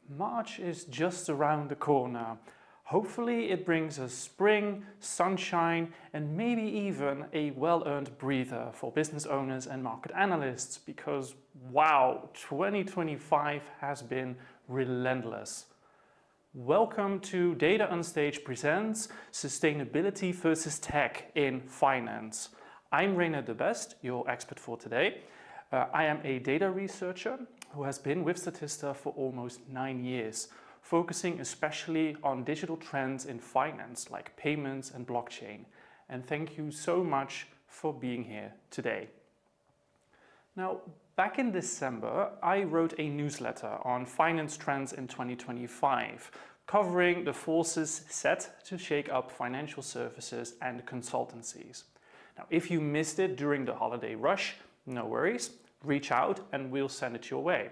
March is just around the corner. Hopefully it brings us spring, sunshine, and maybe even a well-earned breather for business owners and market analysts, because wow, 2025 has been relentless. Welcome to Data on Stage presents Sustainability versus Tech in Finance. I'm Raynor, your expert for today. I am a data researcher who has been with Statista for almost 9 years, focusing especially on digital trends in finance like payments and blockchain. And thank you so much for being here today. Now, back in December, I wrote a newsletter on finance trends in 2025, covering the forces set to shake up financial services and consultancies. Now, if you missed it during the holiday rush, no worries, reach out and we'll send it your way.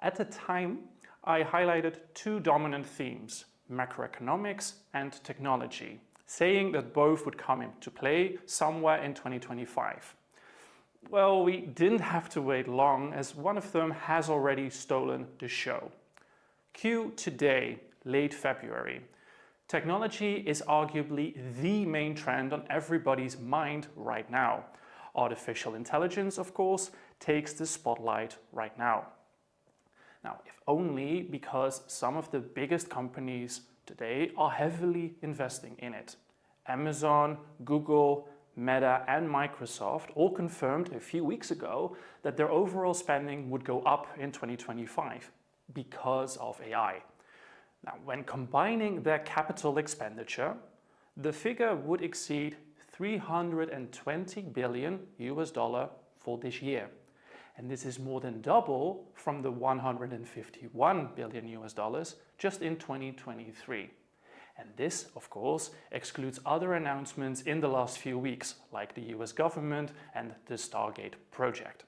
At the time, I highlighted two dominant themes, macroeconomics and technology, saying that both would come into play somewhere in 2025. Well, we didn't have to wait long, as one of them has already stolen the show. Cue today, late February. Technology is arguably the main trend on everybody's mind right now. Artificial intelligence, of course, takes the spotlight right now. Now, if only because some of the biggest companies today are heavily investing in it. Amazon, Google, Meta and Microsoft all confirmed a few weeks ago that their overall spending would go up in 2025 because of AI. Now, when combining their capital expenditure, the figure would exceed $320 billion for this year. And this is more than double from the $151 billion just in 2023. And this, of course, excludes other announcements in the last few weeks, like the US government and the Stargate project.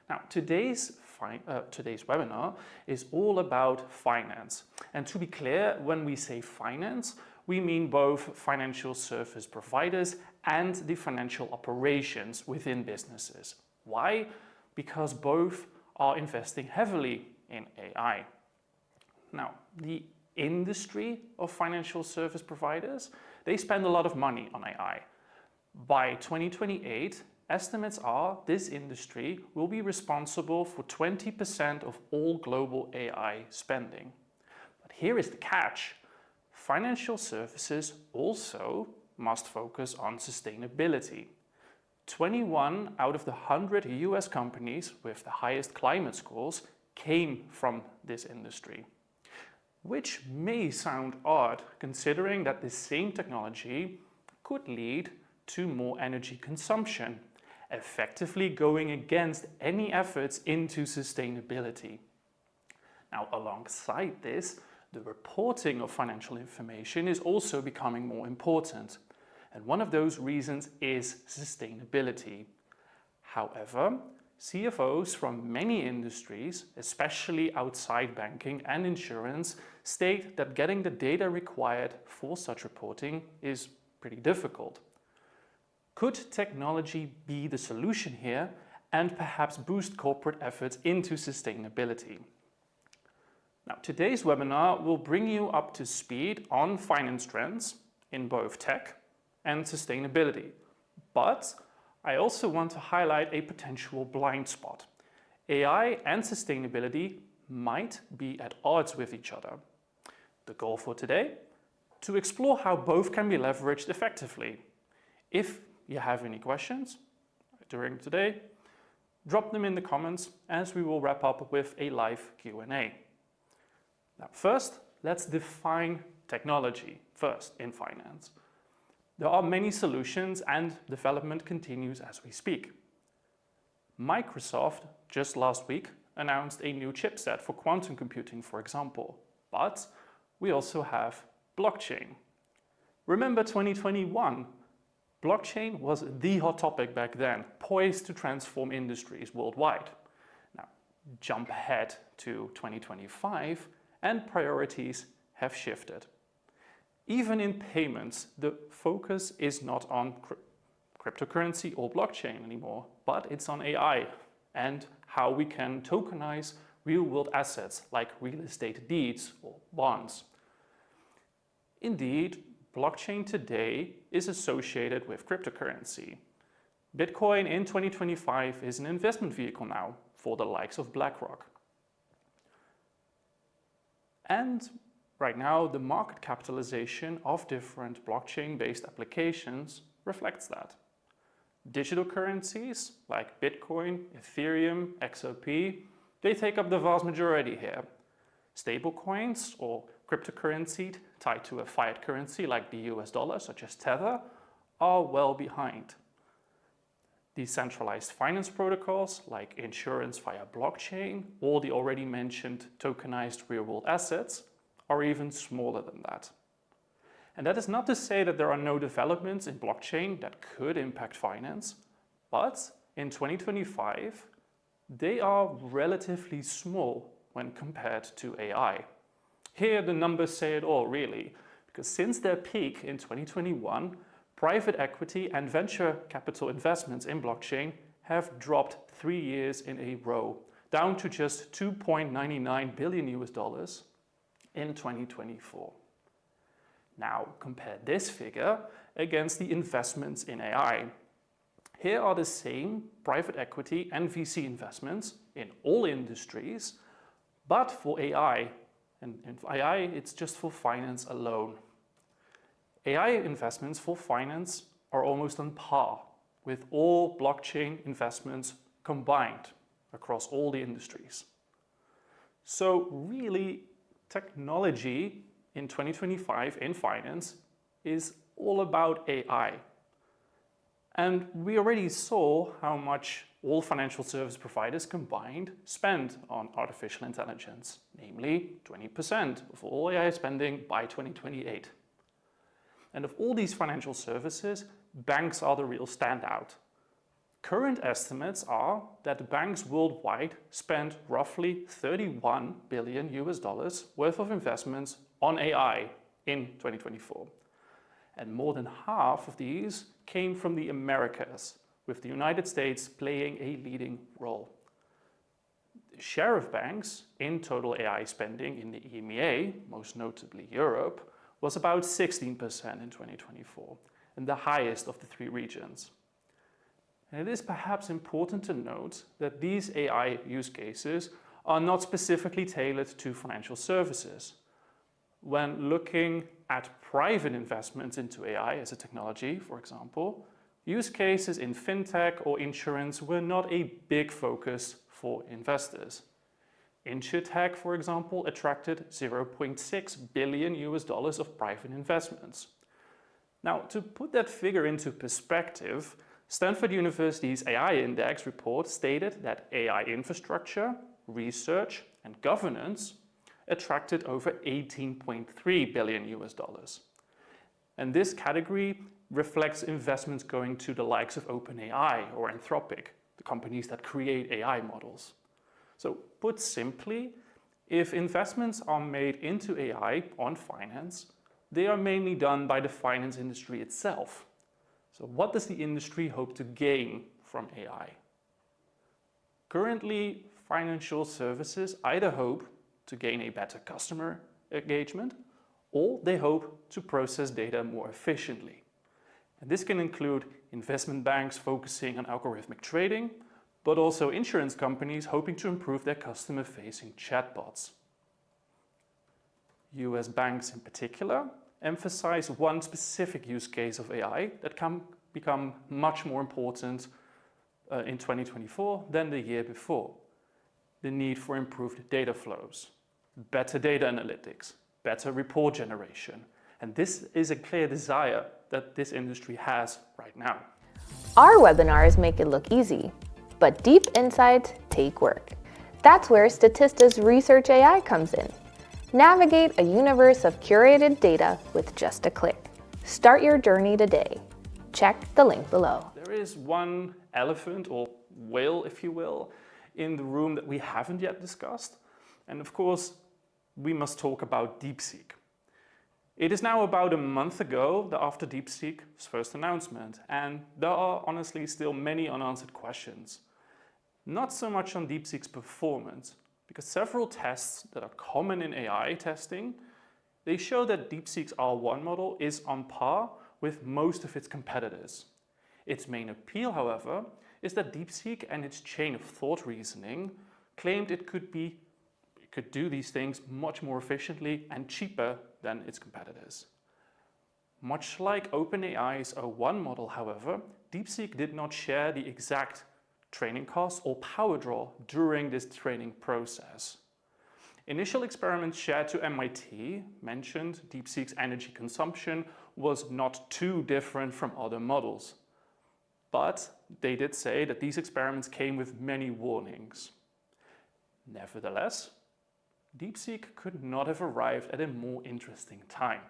Now, today's webinar is all about finance. And to be clear, when we say finance, we mean both financial service providers and the financial operations within businesses. Why? Because both are investing heavily in AI. Now, the industry of financial service providers, they spend a lot of money on AI. By 2028, estimates are this industry will be responsible for 20% of all global AI spending. But here is the catch. Financial services also must focus on sustainability. 21 out of the 100 US companies with the highest climate scores came from this industry. Which may sound odd considering that the same technology could lead to more energy consumption, effectively going against any efforts into sustainability. Now, alongside this, the reporting of financial information is also becoming more important. And one of those reasons is sustainability. However, CFOs from many industries, especially outside banking and insurance, state that getting the data required for such reporting is pretty difficult. Could technology be the solution here and perhaps boost corporate efforts into sustainability? Now, today's webinar will bring you up to speed on finance trends in both tech and sustainability. But I also want to highlight a potential blind spot. AI and sustainability might be at odds with each other. The goal for today? To explore how both can be leveraged effectively. If you have any questions during today, drop them in the comments as we will wrap up with a live Q&A. Now, first, let's define technology first in finance. There are many solutions and development continues as we speak. Microsoft just last week announced a new chipset for quantum computing, for example. But we also have blockchain. Remember 2021? Blockchain was the hot topic back then, poised to transform industries worldwide. Now, jump ahead to 2025 and priorities have shifted. Even in payments, the focus is not on cryptocurrency or blockchain anymore, but it's on AI and how we can tokenize real-world assets like real estate deeds or bonds. Indeed, blockchain today is associated with cryptocurrency. Bitcoin in 2025 is an investment vehicle now for the likes of BlackRock. And right now, the market capitalization of different blockchain-based applications reflects that. Digital currencies like Bitcoin, Ethereum, XRP, they take up the vast majority here. Stablecoins or cryptocurrency tied to a fiat currency like the US dollar, such as Tether, are well behind. Decentralized finance protocols like insurance via blockchain or the already mentioned tokenized real-world assets are even smaller than that. And that is not to say that there are no developments in blockchain that could impact finance, but in 2025, they are relatively small when compared to AI. Here the numbers say it all really, because since their peak in 2021, private equity and venture capital investments in blockchain have dropped 3 years in a row, down to just $2.99 billion in 2024. Now compare this figure against the investments in AI. Here are the same private equity and VC investments in all industries, but for AI. And in AI, it's just for finance alone. AI investments for finance are almost on par with all blockchain investments combined across all the industries. So really, technology in 2025 in finance is all about AI. And we already saw how much all financial service providers combined spend on artificial intelligence, namely 20% of all AI spending by 2028. And of all these financial services, banks are the real standout. Current estimates are that banks worldwide spend roughly $31 billion worth of investments on AI in 2024. And more than half of these came from the Americas, with the United States playing a leading role. The share of banks in total AI spending in the EMEA, most notably Europe, was about 16% in 2024, and the highest of the 3 regions. And it is perhaps important to note that these AI use cases are not specifically tailored to financial services. When looking at private investments into AI as a technology, for example, use cases in fintech or insurance were not a big focus for investors. InsurTech, for example, attracted $0.6 billion of private investments. Now, to put that figure into perspective, Stanford University's AI Index report stated that AI infrastructure, research, and governance attracted over $18.3 billion. And this category reflects investments going to the likes of OpenAI or Anthropic, the companies that create AI models. So put simply, if investments are made into AI on finance, they are mainly done by the finance industry itself. So what does the industry hope to gain from AI? Currently, financial services either hope to gain a better customer engagement, or they hope to process data more efficiently. And this can include investment banks focusing on algorithmic trading, but also insurance companies hoping to improve their customer-facing chatbots. US banks in particular emphasize one specific use case of AI that can become much more important in 2024 than the year before: the need for improved data flows, better data analytics, better report generation. And this is a clear desire that this industry has right now. Our webinars make it look easy, but deep insights take work. That's where Statista's Research AI comes in. Navigate a universe of curated data with just a click. Start your journey today. Check the link below. There is one elephant, or whale if you will, in the room that we haven't yet discussed. And of course, we must talk about DeepSeek. It is now about a month ago after DeepSeek's first announcement, and there are honestly still many unanswered questions. Not so much on DeepSeek's performance, because several tests that are common in AI testing, they show that DeepSeek's R1 model is on par with most of its competitors. Its main appeal, however, is that DeepSeek and its chain of thought reasoning claimed it could do these things much more efficiently and cheaper than its competitors. Much like OpenAI's O1 model, however, DeepSeek did not share the exact training costs or power draw during this training process. Initial experiments shared to MIT mentioned DeepSeek's energy consumption was not too different from other models. But they did say that these experiments came with many warnings. Nevertheless, DeepSeek could not have arrived at a more interesting time.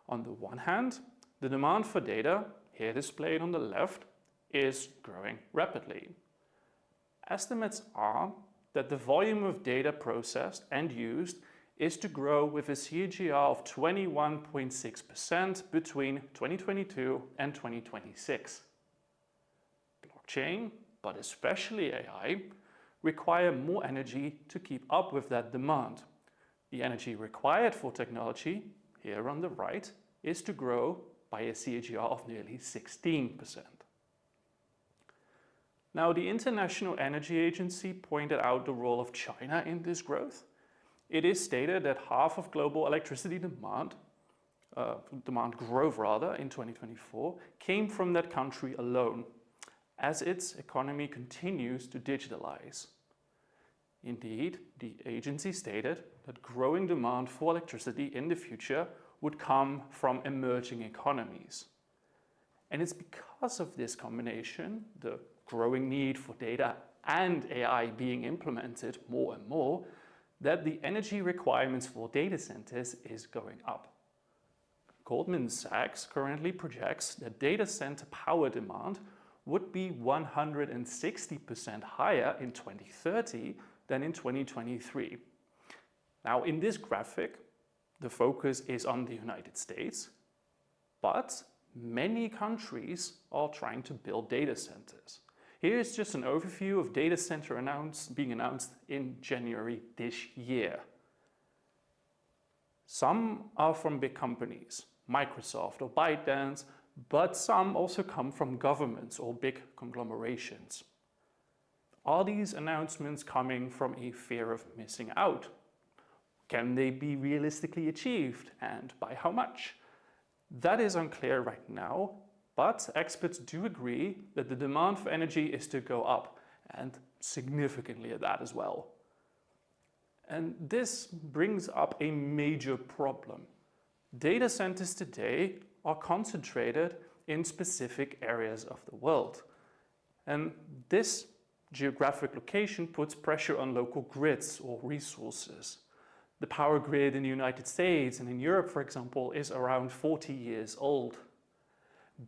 On the one hand, the demand for data, here displayed on the left, is growing rapidly. Estimates are that the volume of data processed and used is to grow with a CAGR of 21.6% between 2022 and 2026. Blockchain, but especially AI, require more energy to keep up with that demand. The energy required for technology, here on the right, is to grow by a CAGR of nearly 16%. Now, the International Energy Agency pointed out the role of China in this growth. It is stated that half of global electricity demand growth in 2024, came from that country alone, as its economy continues to digitalize. Indeed, the agency stated that growing demand for electricity in the future would come from emerging economies. And it's because of this combination, the growing need for data and AI being implemented more and more, that the energy requirements for data centers is going up. Goldman Sachs currently projects that data center power demand would be 160% higher in 2030 than in 2023. Now, in this graphic, the focus is on the United States, but many countries are trying to build data centers. Here is just an overview of data center being announced in January this year. Some are from big companies, Microsoft or ByteDance, but some also come from governments or big conglomerations. Are these announcements coming from a fear of missing out? Can they be realistically achieved, and by how much? That is unclear right now, but experts do agree that the demand for energy is to go up, and significantly at that as well. And this brings up a major problem. Data centers today are concentrated in specific areas of the world. And this geographic location puts pressure on local grids or resources. The power grid in the United States and in Europe, for example, is around 40 years old.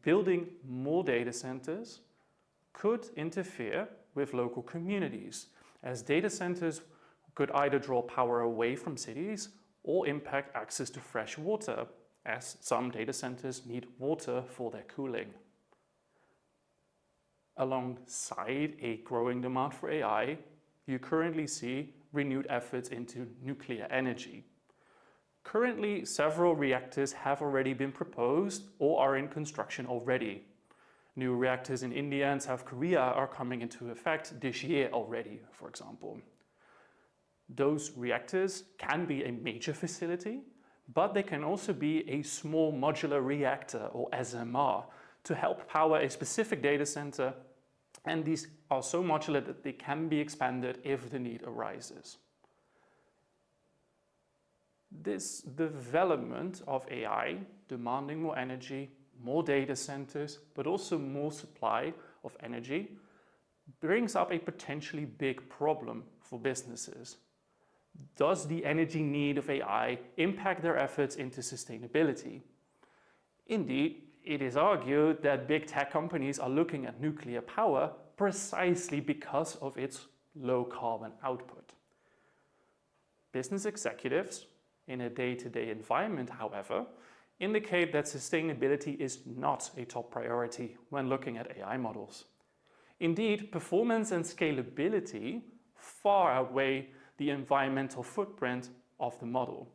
Building more data centers could interfere with local communities, as data centers could either draw power away from cities or impact access to fresh water, as some data centers need water for their cooling. Alongside a growing demand for AI, you currently see renewed efforts into nuclear energy. Currently, several reactors have already been proposed or are in construction already. New reactors in India and South Korea are coming into effect this year already, for example. Those reactors can be a major facility, but they can also be a small modular reactor, or SMR, to help power a specific data center, and these are so modular that they can be expanded if the need arises. This development of AI, demanding more energy, more data centers, but also more supply of energy, brings up a potentially big problem for businesses. Does the energy need of AI impact their efforts into sustainability? Indeed, it is argued that big tech companies are looking at nuclear power precisely because of its low carbon output. Business executives in a day-to-day environment, however, indicate that sustainability is not a top priority when looking at AI models. Indeed, performance and scalability far outweigh the environmental footprint of the model.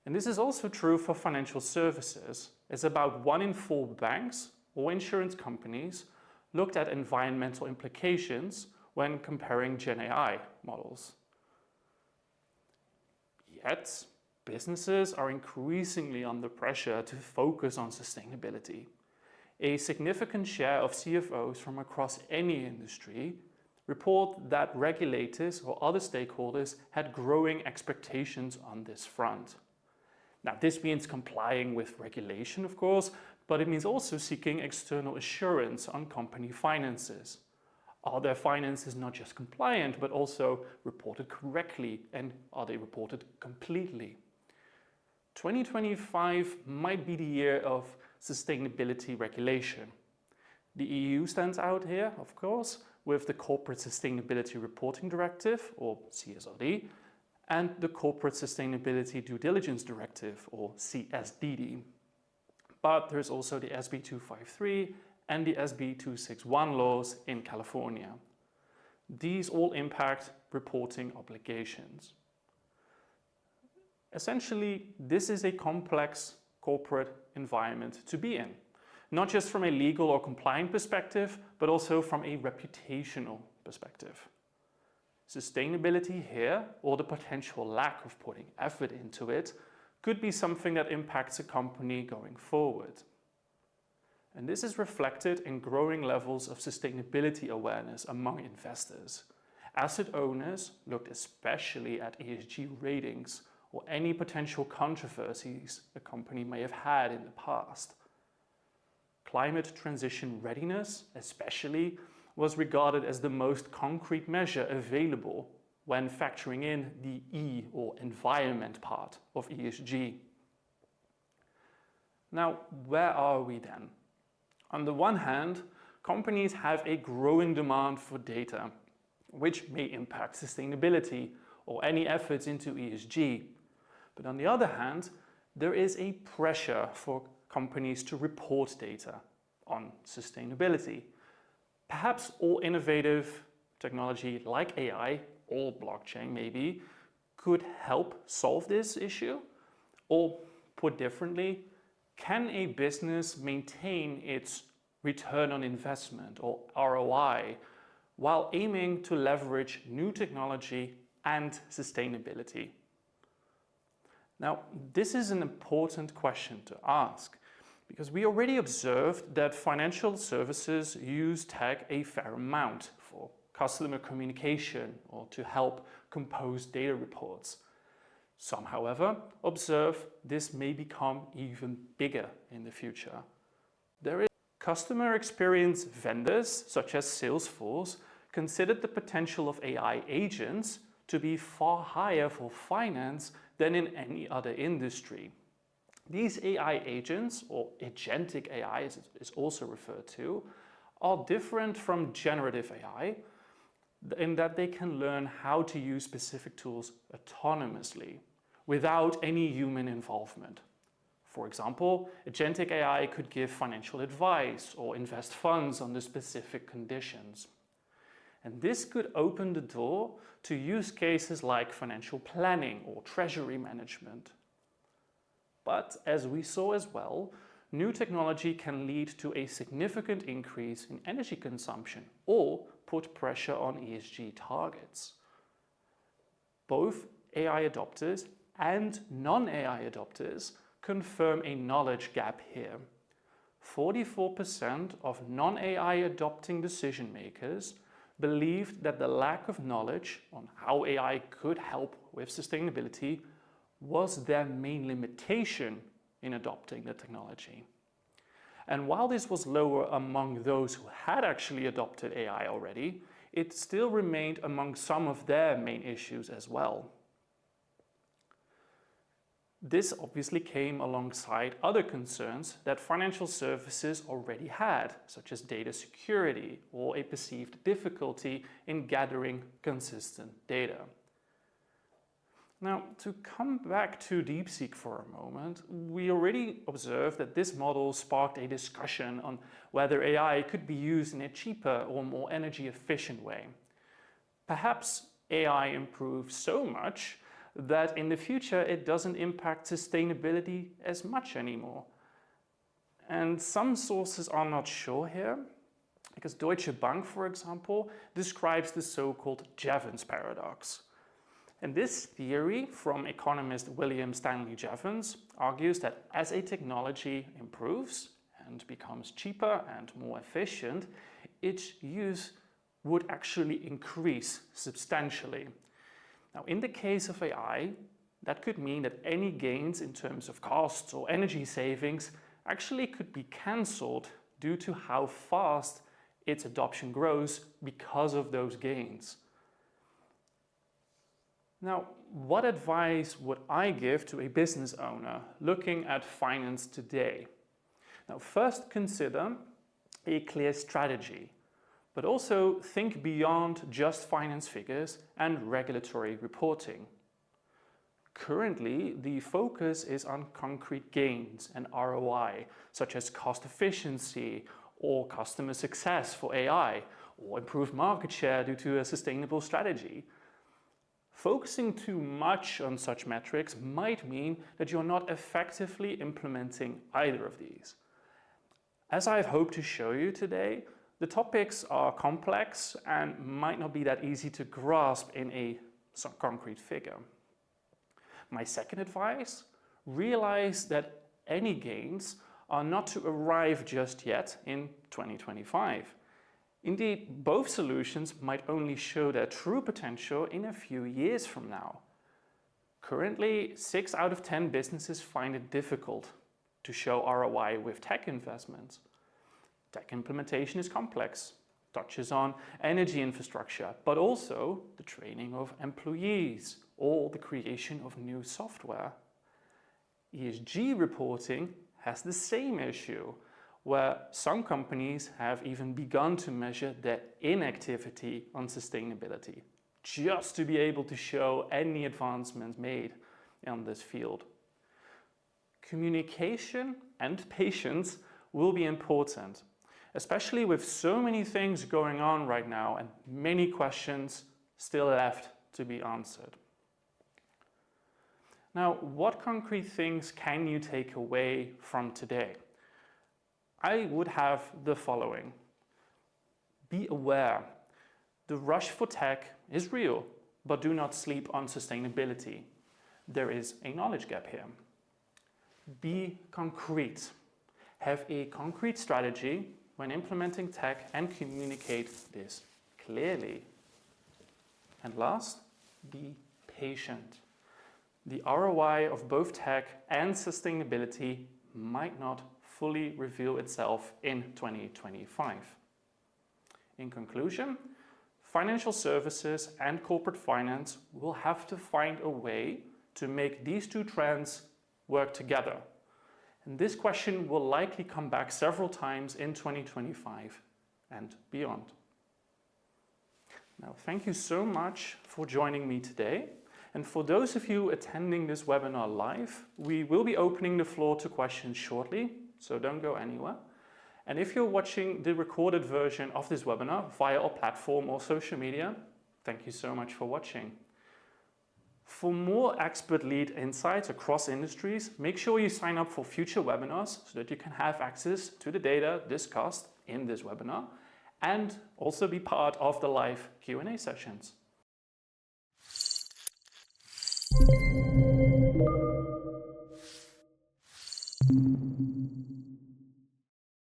And this is also true for financial services, as about 1 in 4 banks or insurance companies looked at environmental implications when comparing Gen AI models. Yet, businesses are increasingly under pressure to focus on sustainability. A significant share of CFOs from across any industry report that regulators or other stakeholders had growing expectations on this front. Now, this means complying with regulation, of course, but it means also seeking external assurance on company finances. Are their finances not just compliant, but also reported correctly, and are they reported completely? 2025 might be the year of sustainability regulation. The EU stands out here, of course, with the Corporate Sustainability Reporting Directive, or CSRD, and the Corporate Sustainability Due Diligence Directive, or CSDD. But there's also the SB 253 and the SB 261 laws in California. These all impact reporting obligations. Essentially, this is a complex corporate environment to be in, not just from a legal or compliant perspective, but also from a reputational perspective. Sustainability here, or the potential lack of putting effort into it, could be something that impacts a company going forward. And this is reflected in growing levels of sustainability awareness among investors. Asset owners looked especially at ESG ratings or any potential controversies a company may have had in the past. Climate transition readiness, especially, was regarded as the most concrete measure available when factoring in the E, or environment, part of ESG. Now, where are we then? On the one hand, companies have a growing demand for data, which may impact sustainability or any efforts into ESG. But on the other hand, there is a pressure for companies to report data on sustainability. Perhaps all innovative technology like AI or blockchain maybe could help solve this issue. Or put differently, can a business maintain its return on investment, or ROI, while aiming to leverage new technology and sustainability? Now, this is an important question to ask, because we already observed that financial services use tech a fair amount for customer communication or to help compose data reports. Some, however, observe this may become even bigger in the future. There is customer experience vendors, such as Salesforce, considered the potential of AI agents to be far higher for finance than in any other industry. These AI agents, or agentic AI as it is also referred to, are different from generative AI in that they can learn how to use specific tools autonomously, without any human involvement. For example, agentic AI could give financial advice or invest funds under specific conditions. And this could open the door to use cases like financial planning or treasury management. But as we saw as well, new technology can lead to a significant increase in energy consumption or put pressure on ESG targets. Both AI adopters and non-AI adopters confirm a knowledge gap here. 44% of non-AI adopting decision makers believed that the lack of knowledge on how AI could help with sustainability was their main limitation in adopting the technology. And while this was lower among those who had actually adopted AI already, it still remained among some of their main issues as well. This obviously came alongside other concerns that financial services already had, such as data security or a perceived difficulty in gathering consistent data. Now, to come back to DeepSeek for a moment, we already observed that this model sparked a discussion on whether AI could be used in a cheaper or more energy efficient way. Perhaps AI improves so much that in the future it doesn't impact sustainability as much anymore. And some sources are not sure here, because Deutsche Bank, for example, describes the so-called Jevons paradox. And this theory from economist William Stanley Jevons argues that as a technology improves and becomes cheaper and more efficient, its use would actually increase substantially. Now, in the case of AI, that could mean that any gains in terms of costs or energy savings actually could be cancelled due to how fast its adoption grows because of those gains. Now, what advice would I give to a business owner looking at finance today? Now, first consider a clear strategy, but also think beyond just finance figures and regulatory reporting. Currently, the focus is on concrete gains and ROI, such as cost efficiency or customer success for AI, or improved market share due to a sustainable strategy. Focusing too much on such metrics might mean that you're not effectively implementing either of these. As I've hoped to show you today, the topics are complex and might not be that easy to grasp in some concrete figure. My second advice, realize that any gains are not to arrive just yet in 2025. Indeed, both solutions might only show their true potential in a few years from now. Currently, 6 out of 10 businesses find it difficult to show ROI with tech investments. Tech implementation is complex, touches on energy infrastructure, but also the training of employees or the creation of new software. ESG reporting has the same issue, where some companies have even begun to measure their inactivity on sustainability, just to be able to show any advancements made in this field. Communication and patience will be important, especially with so many things going on right now and many questions still left to be answered. Now, what concrete things can you take away from today? I would have the following. Be aware. The rush for tech is real, but do not sleep on sustainability. There is a knowledge gap here. Be concrete. Have a concrete strategy when implementing tech and communicate this clearly. And last, be patient. The ROI of both tech and sustainability might not fully reveal itself in 2025. In conclusion, financial services and corporate finance will have to find a way to make these two trends work together. And this question will likely come back several times in 2025 and beyond. Now, thank you so much for joining me today. And for those of you attending this webinar live, we will be opening the floor to questions shortly, so don't go anywhere. And if you're watching the recorded version of this webinar via our platform or social media, thank you so much for watching. For more expert-led insights across industries, make sure you sign up for future webinars so that you can have access to the data discussed in this webinar and also be part of the live Q&A sessions.